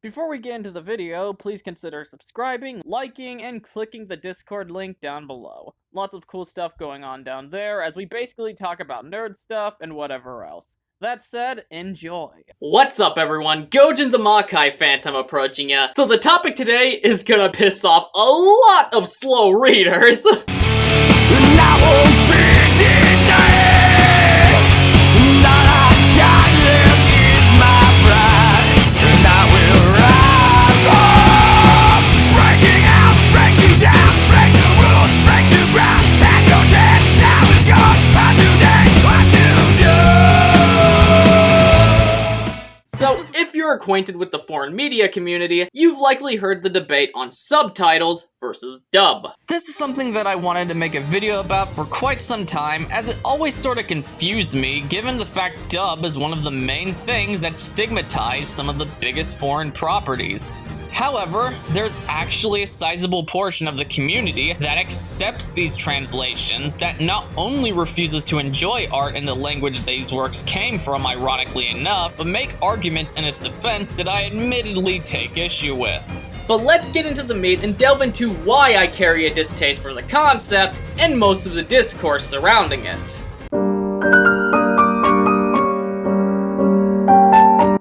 Before we get into the video, please consider subscribing, liking, and clicking the Discord link down below. Lots of cool stuff going on down there as we basically talk about nerd stuff and whatever else. That said, enjoy. What's up everyone, Gojin the Makai Phantom approaching ya. So the topic today is gonna piss off a lot of slow readers. So, if you're acquainted with the foreign media community, you've likely heard the debate on subtitles versus dub. This is something that I wanted to make a video about for quite some time, as it always sort of confused me, given the fact dub is one of the main things that stigmatize some of the biggest foreign properties. However, there's actually a sizable portion of the community that accepts these translations, that not only refuses to enjoy art in the language these works came from, ironically enough, but make arguments in its defense that I admittedly take issue with. But let's get into the meat and delve into why I carry a distaste for the concept and most of the discourse surrounding it.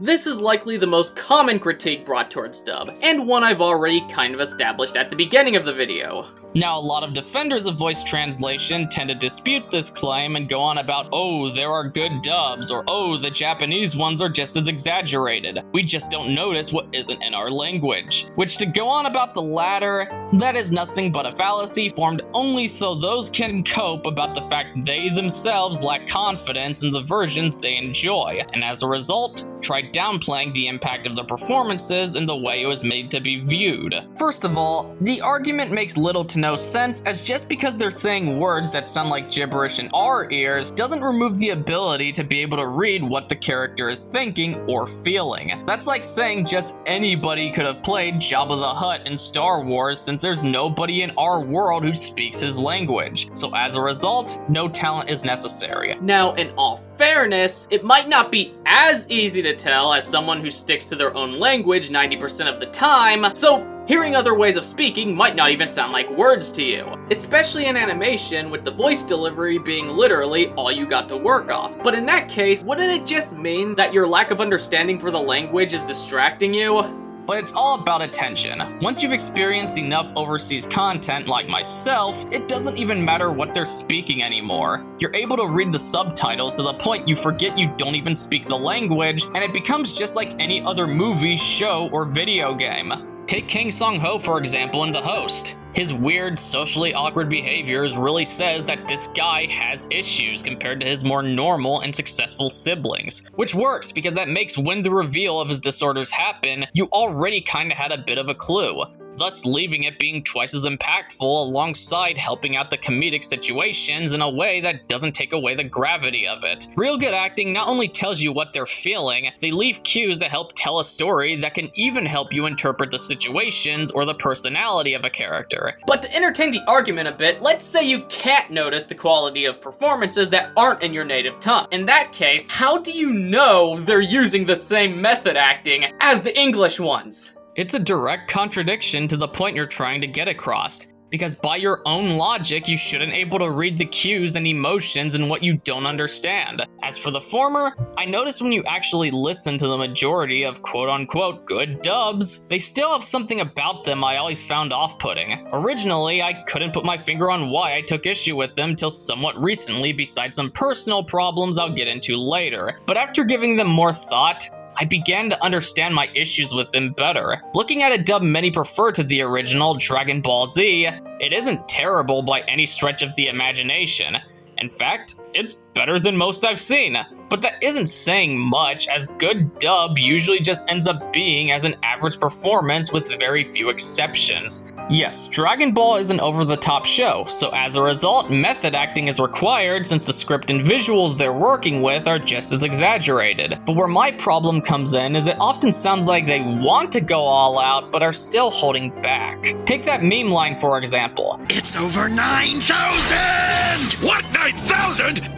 This is likely the most common critique brought towards dub, and one I've already kind of established at the beginning of the video. Now, a lot of defenders of voice translation tend to dispute this claim and go on about, oh, there are good dubs, or oh, the Japanese ones are just as exaggerated. We just don't notice what isn't in our language. Which, to go on about the latter, that is nothing but a fallacy formed only so those can cope about the fact they themselves lack confidence in the versions they enjoy, and as a result, try downplaying the impact of the performances in the way it was made to be viewed. First of all, the argument makes little to no sense, as just because they're saying words that sound like gibberish in our ears doesn't remove the ability to be able to read what the character is thinking or feeling. That's like saying just anybody could have played Jabba the Hutt in Star Wars, since there's nobody in our world who speaks his language. So as a result, no talent is necessary. Now, in all fairness, it might not be as easy to tell as someone who sticks to their own language 90% of the time, so hearing other ways of speaking might not even sound like words to you, especially in animation with the voice delivery being literally all you got to work off. But in that case, wouldn't it just mean that your lack of understanding for the language is distracting you? But it's all about attention. Once you've experienced enough overseas content like myself, it doesn't even matter what they're speaking anymore. You're able to read the subtitles to the point you forget you don't even speak the language, and it becomes just like any other movie, show, or video game. Take King Song-ho for example in The Host. His weird, socially awkward behaviors really says that this guy has issues compared to his more normal and successful siblings. Which works, because that makes when the reveal of his disorders happen, you already kinda had a bit of a clue, thus leaving it being twice as impactful alongside helping out the comedic situations in a way that doesn't take away the gravity of it. Real good acting not only tells you what they're feeling, they leave cues that help tell a story that can even help you interpret the situations or the personality of a character. But to entertain the argument a bit, let's say you can't notice the quality of performances that aren't in your native tongue. In that case, how do you know they're using the same method acting as the English ones? It's a direct contradiction to the point you're trying to get across, because by your own logic, you shouldn't be able to read the cues and emotions in what you don't understand. As for the former, I noticed when you actually listen to the majority of quote-unquote good dubs, they still have something about them I always found off-putting. Originally, I couldn't put my finger on why I took issue with them till somewhat recently, besides some personal problems I'll get into later. But after giving them more thought, I began to understand my issues with them better. Looking at a dub many prefer to the original Dragon Ball Z, it isn't terrible by any stretch of the imagination. In fact, it's better than most I've seen. But that isn't saying much, as good dub usually just ends up being as an average performance with very few exceptions. Yes, Dragon Ball is an over-the-top show, so as a result, method acting is required since the script and visuals they're working with are just as exaggerated. But where my problem comes in is it often sounds like they want to go all out, but are still holding back. Take that meme line for example. It's over 9,000! What, 9,000?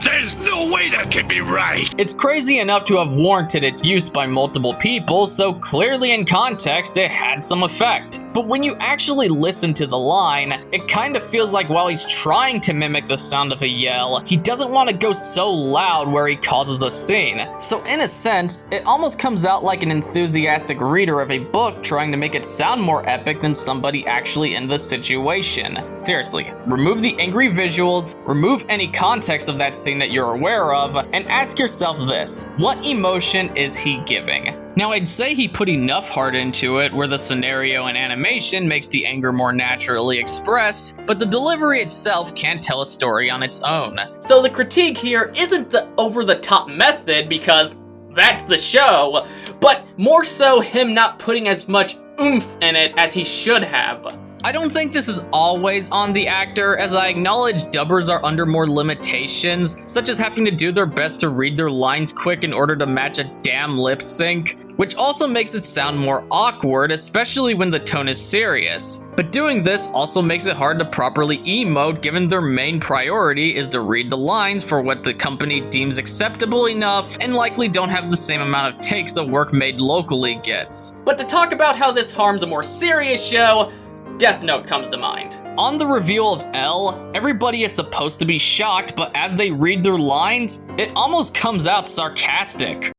There's no way that can be right! It's crazy enough to have warranted its use by multiple people, so clearly in context it had some effect. But when you actually listen to the line, it kind of feels like while he's trying to mimic the sound of a yell, he doesn't want to go so loud where he causes a scene. So in a sense, it almost comes out like an enthusiastic reader of a book trying to make it sound more epic than somebody actually in the situation. Seriously, remove the angry visuals, remove any context of that scene that you're aware of, and ask yourself this: what emotion is he giving? Now, I'd say he put enough heart into it where the scenario and animation makes the anger more naturally expressed, but the delivery itself can't tell a story on its own. So the critique here isn't the over-the-top method, because that's the show, but more so him not putting as much oomph in it as he should have. I don't think this is always on the actor, as I acknowledge dubbers are under more limitations, such as having to do their best to read their lines quick in order to match a damn lip sync, which also makes it sound more awkward, especially when the tone is serious. But doing this also makes it hard to properly emote, given their main priority is to read the lines for what the company deems acceptable enough, and likely don't have the same amount of takes a work made locally gets. But to talk about how this harms a more serious show, Death Note comes to mind. On the reveal of L, everybody is supposed to be shocked, but as they read their lines, it almost comes out sarcastic.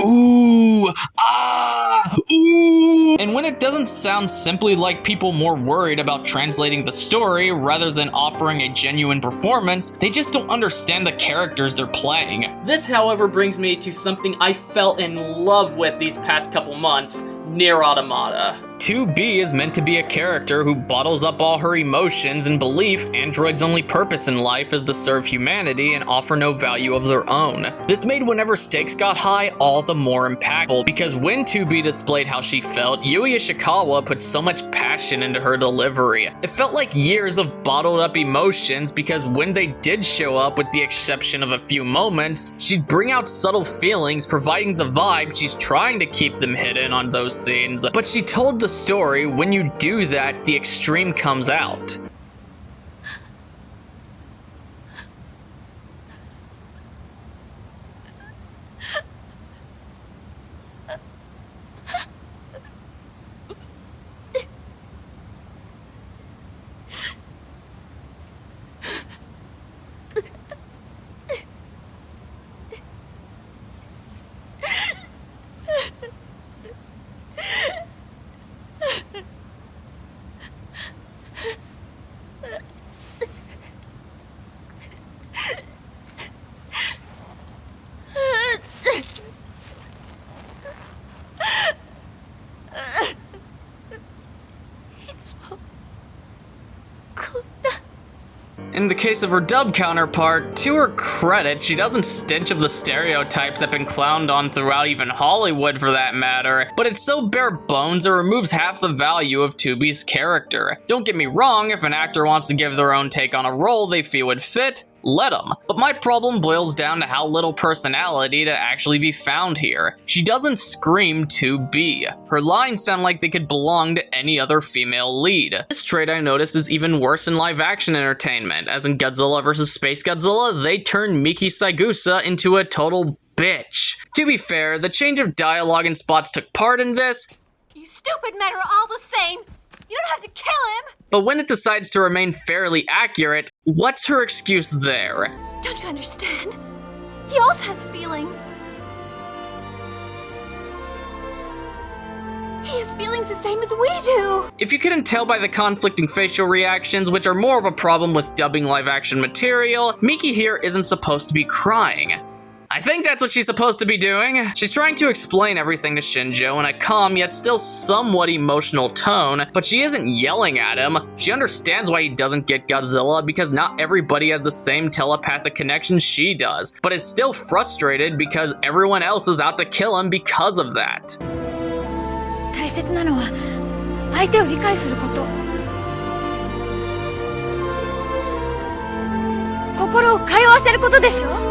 Ooh, ah, ooh. And when it doesn't sound simply like people more worried about translating the story rather than offering a genuine performance, they just don't understand the characters they're playing. This, however, brings me to something I fell in love with these past couple months: Nier Automata. 2B is meant to be a character who bottles up all her emotions and belief androids' only purpose in life is to serve humanity and offer no value of their own. This made whenever stakes got high all the more impactful, because when 2B displayed how she felt, Yui Ishikawa put so much passion into her delivery. It felt like years of bottled up emotions, because when they did show up, with the exception of a few moments, she'd bring out subtle feelings, providing the vibe she's trying to keep them hidden on those scenes. But she told the story, when you do that, the extreme comes out. In the case of her dub counterpart, to her credit, she doesn't stench of the stereotypes that have been clowned on throughout even Hollywood for that matter, but it's so bare bones it removes half the value of 2B's character. Don't get me wrong, if an actor wants to give their own take on a role they feel would fit, let them. But my problem boils down to how little personality to actually be found here. She doesn't scream 2B. Her lines sound like they could belong to any other female lead. This trait I noticed is even worse in live action entertainment, as in Godzilla vs. Space Godzilla, they turned Miki Saigusa into a total bitch. To be fair, the change of dialogue and spots took part in this. You stupid men are all the same! You don't have to kill him! But when it decides to remain fairly accurate, what's her excuse there? Don't you understand? He also has feelings. He has feelings the same as we do! If you couldn't tell by the conflicting facial reactions, which are more of a problem with dubbing live action material, Miki here isn't supposed to be crying. I think that's what she's supposed to be doing. She's trying to explain everything to Shinjo in a calm yet still somewhat emotional tone, but she isn't yelling at him. She understands why he doesn't get Godzilla, because not everybody has the same telepathic connection she does, but is still frustrated because everyone else is out to kill him because of that. 大切なのは相手を理解すること。心を通わせることでしょ?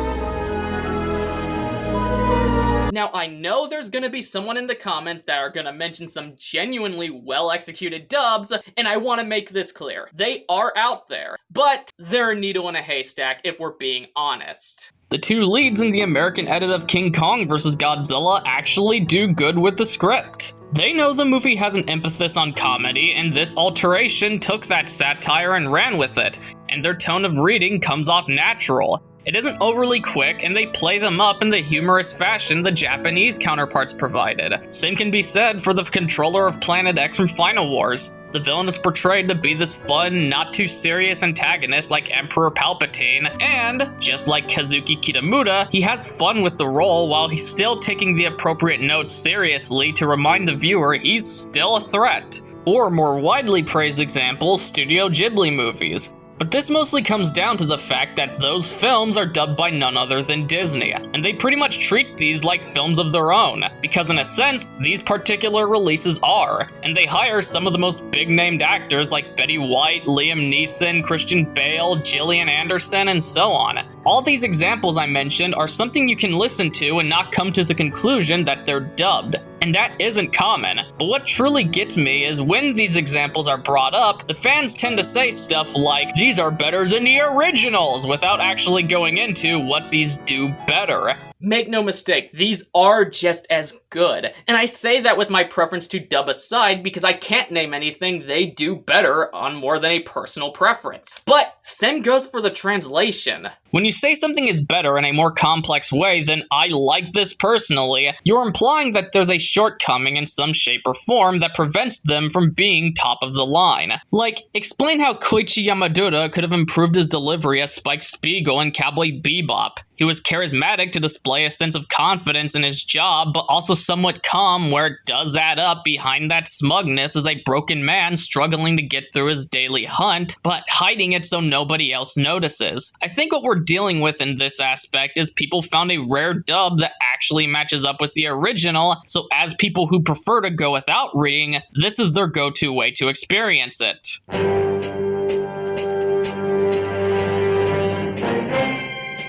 Now, I know there's gonna be someone in the comments that are gonna mention some genuinely well-executed dubs, and I want to make this clear. They are out there, but they're a needle in a haystack if we're being honest. The two leads in the American edit of King Kong vs. Godzilla actually do good with the script. They know the movie has an emphasis on comedy, and this alteration took that satire and ran with it, and their tone of reading comes off natural. It isn't overly quick, and they play them up in the humorous fashion the Japanese counterparts provided. Same can be said for the controller of Planet X from Final Wars. The villain is portrayed to be this fun, not too serious antagonist like Emperor Palpatine, and, just like Kazuki Kitamura, he has fun with the role while he's still taking the appropriate notes seriously to remind the viewer he's still a threat. Or more widely praised example, Studio Ghibli movies. But this mostly comes down to the fact that those films are dubbed by none other than Disney, and they pretty much treat these like films of their own, because in a sense, these particular releases are, and they hire some of the most big-named actors like Betty White, Liam Neeson, Christian Bale, Gillian Anderson, and so on. All these examples I mentioned are something you can listen to and not come to the conclusion that they're dubbed. And that isn't common, but what truly gets me is when these examples are brought up, the fans tend to say stuff like, these are better than the originals, without actually going into what these do better. Make no mistake, these are just as good. And I say that with my preference to dub aside because I can't name anything they do better on more than a personal preference. But same goes for the translation. When you say something is better in a more complex way than I like this personally, you're implying that there's a shortcoming in some shape or form that prevents them from being top of the line. Like, explain how Koichi Yamadura could have improved his delivery as Spike Spiegel in Cowboy Bebop. He was charismatic to display a sense of confidence in his job, but also somewhat calm where it does add up behind that smugness as a broken man struggling to get through his daily hunt, but hiding it so nobody else notices. I think what we're dealing with in this aspect is people found a rare dub that actually matches up with the original, so as people who prefer to go without reading, this is their go-to way to experience it.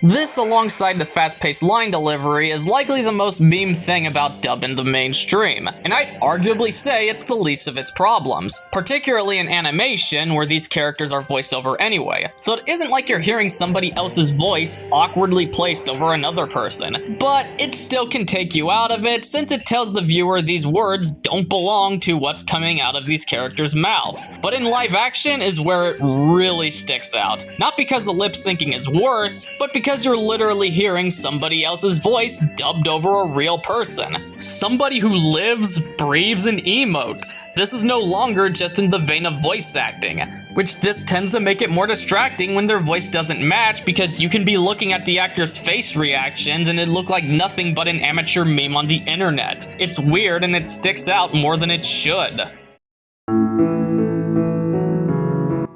This, alongside the fast-paced line delivery, is likely the most meme thing about dub in the mainstream, and I'd arguably say it's the least of its problems, particularly in animation where these characters are voiced over anyway, so it isn't like you're hearing somebody else's voice awkwardly placed over another person, but it still can take you out of it since it tells the viewer these words don't belong to what's coming out of these characters' mouths. But in live action is where it really sticks out, not because the lip syncing is worse, but because you're literally hearing somebody else's voice dubbed over a real person. Somebody who lives, breathes, and emotes. This is no longer just in the vein of voice acting, which this tends to make it more distracting when their voice doesn't match because you can be looking at the actor's face reactions and it look like nothing but an amateur meme on the internet. It's weird and it sticks out more than it should.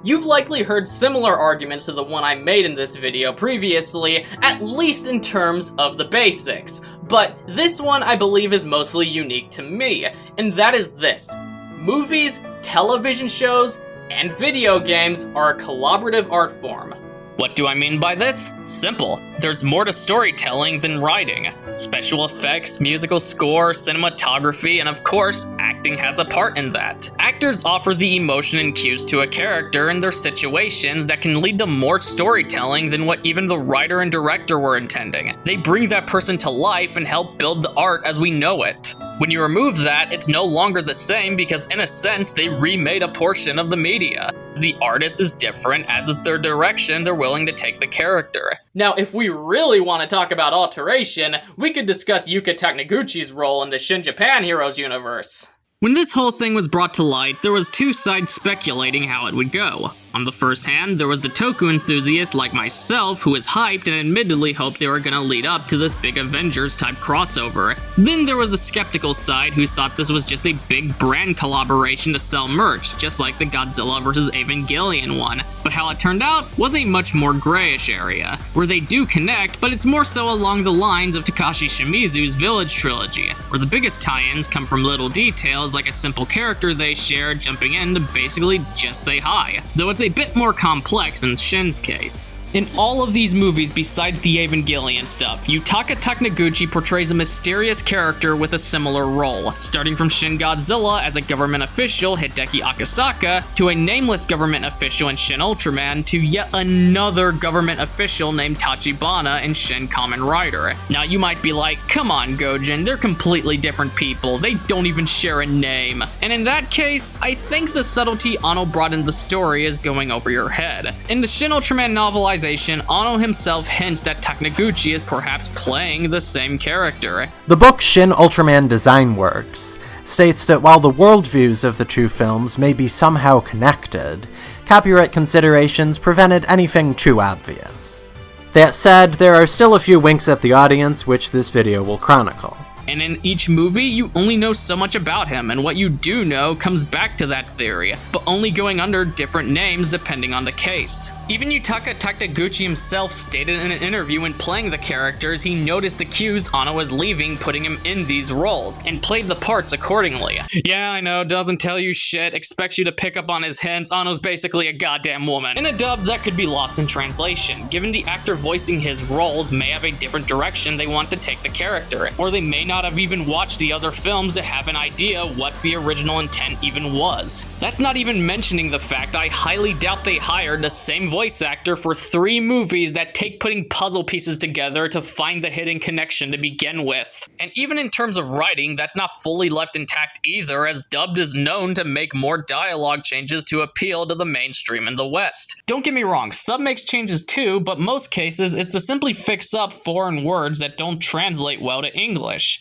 You've likely heard similar arguments to the one I made in this video previously, at least in terms of the basics, but this one I believe is mostly unique to me, and that is this. Movies, television shows, and video games are a collaborative art form. What do I mean by this? Simple. There's more to storytelling than writing. Special effects, musical score, cinematography, and of course, acting has a part in that. Actors offer the emotion and cues to a character in their situations that can lead to more storytelling than what even the writer and director were intending. They bring that person to life and help build the art as we know it. When you remove that, it's no longer the same because in a sense, they remade a portion of the media. The artist is different as is their direction they're willing to take the character. Now, if we really want to talk about alteration, we could discuss Yuka Takiguchi's role in the Shin Japan Heroes universe. When this whole thing was brought to light, there was two sides speculating how it would go. On the first hand, there was the Toku enthusiast like myself who was hyped and admittedly hoped they were gonna lead up to this big Avengers type crossover. Then there was the skeptical side who thought this was just a big brand collaboration to sell merch, just like the Godzilla vs. Evangelion one. But how it turned out was a much more grayish area, where they do connect, but it's more so along the lines of Takashi Shimizu's Village trilogy, where the biggest tie-ins come from little details like a simple character they share jumping in to basically just say hi, though it's a bit more complex in Shin's case. In all of these movies besides the Evangelion stuff, Yutaka Takanaguchi portrays a mysterious character with a similar role, starting from Shin Godzilla as a government official, Hideki Akasaka, to a nameless government official in Shin Ultraman, to yet another government official named Tachibana in Shin Kamen Rider. Now you might be like, come on Gojin, they're completely different people, they don't even share a name. And in that case, I think the subtlety Anno brought in the story is going over your head. In the Shin Ultraman novelization, Anno himself hints that Takanaguchi is perhaps playing the same character. The book Shin Ultraman Design Works states that while the worldviews of the two films may be somehow connected, copyright considerations prevented anything too obvious. That said, there are still a few winks at the audience which this video will chronicle. And in each movie, you only know so much about him, and what you do know comes back to that theory, but only going under different names depending on the case. Even Yutaka Takanaguchi himself stated in an interview when playing the characters he noticed the cues Anno was leaving putting him in these roles, and played the parts accordingly. Yeah, I know, doesn't tell you shit, expects you to pick up on his hints, Anno's basically a goddamn woman. In a dub, that could be lost in translation, given the actor voicing his roles may have a different direction they want to take the character, or they may not have even watched the other films to have an idea what the original intent even was. That's not even mentioning the fact I highly doubt they hired the same voice actor for 3 movies that take putting puzzle pieces together to find the hidden connection to begin with. And even in terms of writing, that's not fully left intact either, as dubbed is known to make more dialogue changes to appeal to the mainstream in the West. Don't get me wrong, sub makes changes too, but most cases it's to simply fix up foreign words that don't translate well to English.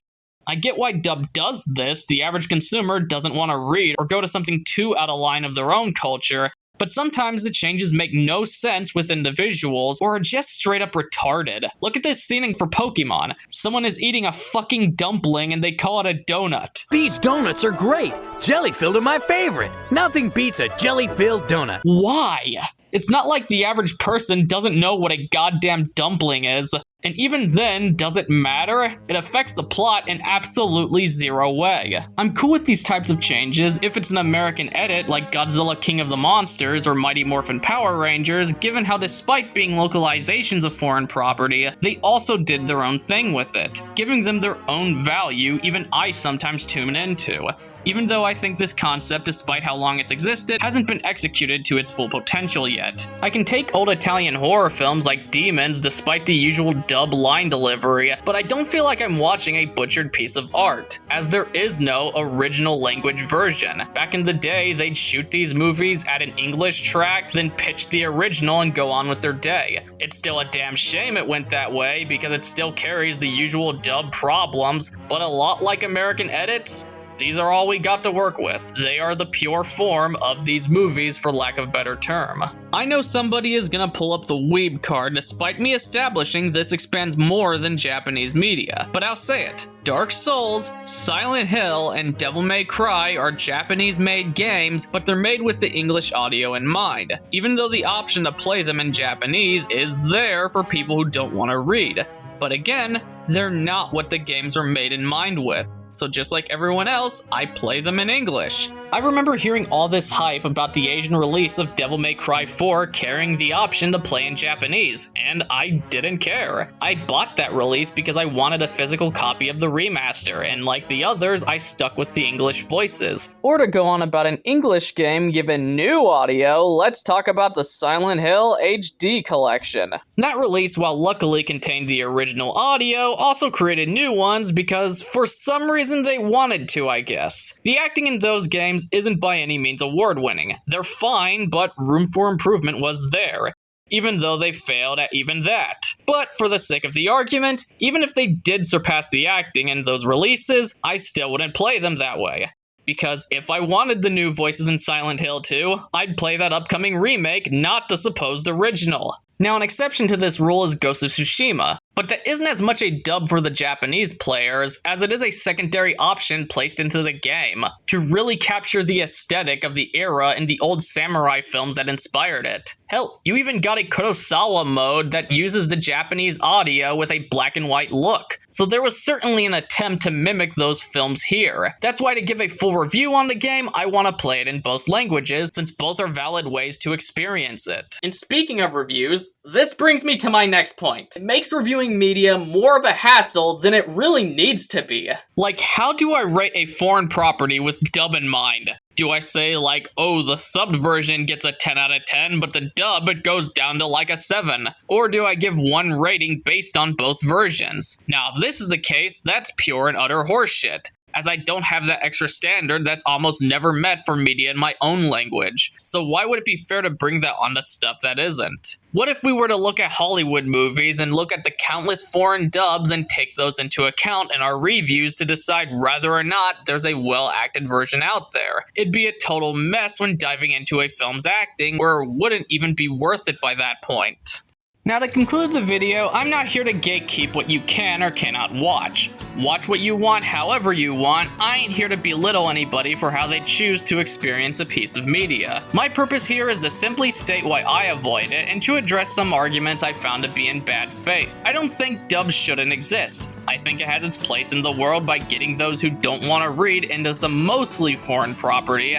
I get why dub does this, the average consumer doesn't want to read or go to something too out of line of their own culture, but sometimes the changes make no sense within the visuals or are just straight up retarded. Look at this scening for Pokemon. Someone is eating a fucking dumpling and they call it a donut. These donuts are great! Jelly-filled are my favorite! Nothing beats a jelly-filled donut. Why? It's not like the average person doesn't know what a goddamn dumpling is. And even then, does it matter? It affects the plot in absolutely zero way. I'm cool with these types of changes if it's an American edit like Godzilla King of the Monsters or Mighty Morphin Power Rangers, given how despite being localizations of foreign property, they also did their own thing with it, giving them their own value even I sometimes tune into. Even though I think this concept, despite how long it's existed, hasn't been executed to its full potential yet. I can take old Italian horror films like Demons despite the usual dub line delivery, but I don't feel like I'm watching a butchered piece of art, as there is no original language version. Back in the day, they'd shoot these movies at an English track, then pitch the original and go on with their day. It's still a damn shame it went that way, because it still carries the usual dub problems, but a lot like American edits, these are all we got to work with. They are the pure form of these movies, for lack of a better term. I know somebody is gonna pull up the weeb card despite me establishing this expands more than Japanese media, but I'll say it. Dark Souls, Silent Hill, and Devil May Cry are Japanese-made games, but they're made with the English audio in mind, even though the option to play them in Japanese is there for people who don't want to read. But again, they're not what the games are made in mind with. So just like everyone else, I play them in English. I remember hearing all this hype about the Asian release of Devil May Cry 4 carrying the option to play in Japanese, and I didn't care. I bought that release because I wanted a physical copy of the remaster, and like the others, I stuck with the English voices. Or to go on about an English game given new audio, let's talk about the Silent Hill HD collection. That release, while luckily contained the original audio, also created new ones because for some reason they wanted to, I guess. The acting in those games isn't by any means award-winning. They're fine, but room for improvement was there, even though they failed at even that. But for the sake of the argument, even if they did surpass the acting in those releases, I still wouldn't play them that way. Because if I wanted the new voices in Silent Hill 2, I'd play that upcoming remake, not the supposed original. Now, an exception to this rule is Ghost of Tsushima. But that isn't as much a dub for the Japanese players as it is a secondary option placed into the game to really capture the aesthetic of the era and the old samurai films that inspired it. Hell, you even got a Kurosawa mode that uses the Japanese audio with a black and white look. So there was certainly an attempt to mimic those films here. That's why to give a full review on the game, I want to play it in both languages since both are valid ways to experience it. And speaking of reviews, this brings me to my next point. It makes reviewing media more of a hassle than it really needs to be. Like, how do I rate a foreign property with dub in mind? Do I say like, oh, the subbed version gets a 10 out of 10, but the dub it goes down to like a 7? Or do I give one rating based on both versions? Now, if this is the case, that's pure and utter horseshit, as I don't have that extra standard that's almost never met for media in my own language. So why would it be fair to bring that on to stuff that isn't? What if we were to look at Hollywood movies and look at the countless foreign dubs and take those into account in our reviews to decide whether or not there's a well-acted version out there? It'd be a total mess when diving into a film's acting, where it wouldn't even be worth it by that point. Now to conclude the video, I'm not here to gatekeep what you can or cannot watch. Watch what you want however you want. I ain't here to belittle anybody for how they choose to experience a piece of media. My purpose here is to simply state why I avoid it and to address some arguments I found to be in bad faith. I don't think dubs shouldn't exist. I think it has its place in the world by getting those who don't want to read into some mostly foreign property.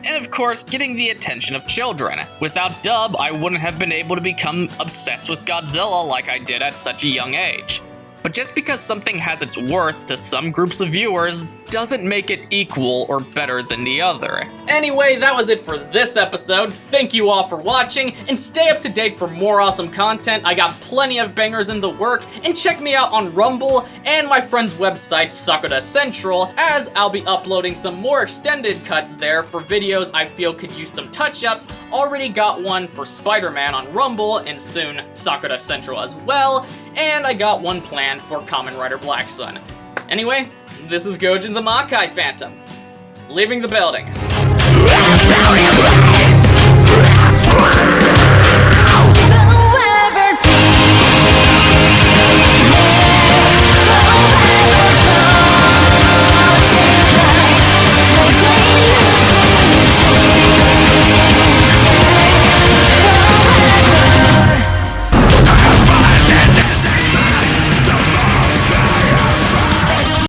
And of course, getting the attention of children. Without dub, I wouldn't have been able to become obsessed with Godzilla like I did at such a young age. But just because something has its worth to some groups of viewers doesn't make it equal or better than the other. Anyway, that was it for this episode. Thank you all for watching, and stay up to date for more awesome content. I got plenty of bangers in the work, and check me out on Rumble and my friend's website, Sakura Central, as I'll be uploading some more extended cuts there for videos I feel could use some touch-ups. Already got one for Spider-Man on Rumble, and soon Sakura Central as well, and I got one planned for Kamen Rider Black Sun. Anyway, this is Gojin the Makai Phantom, leaving the building.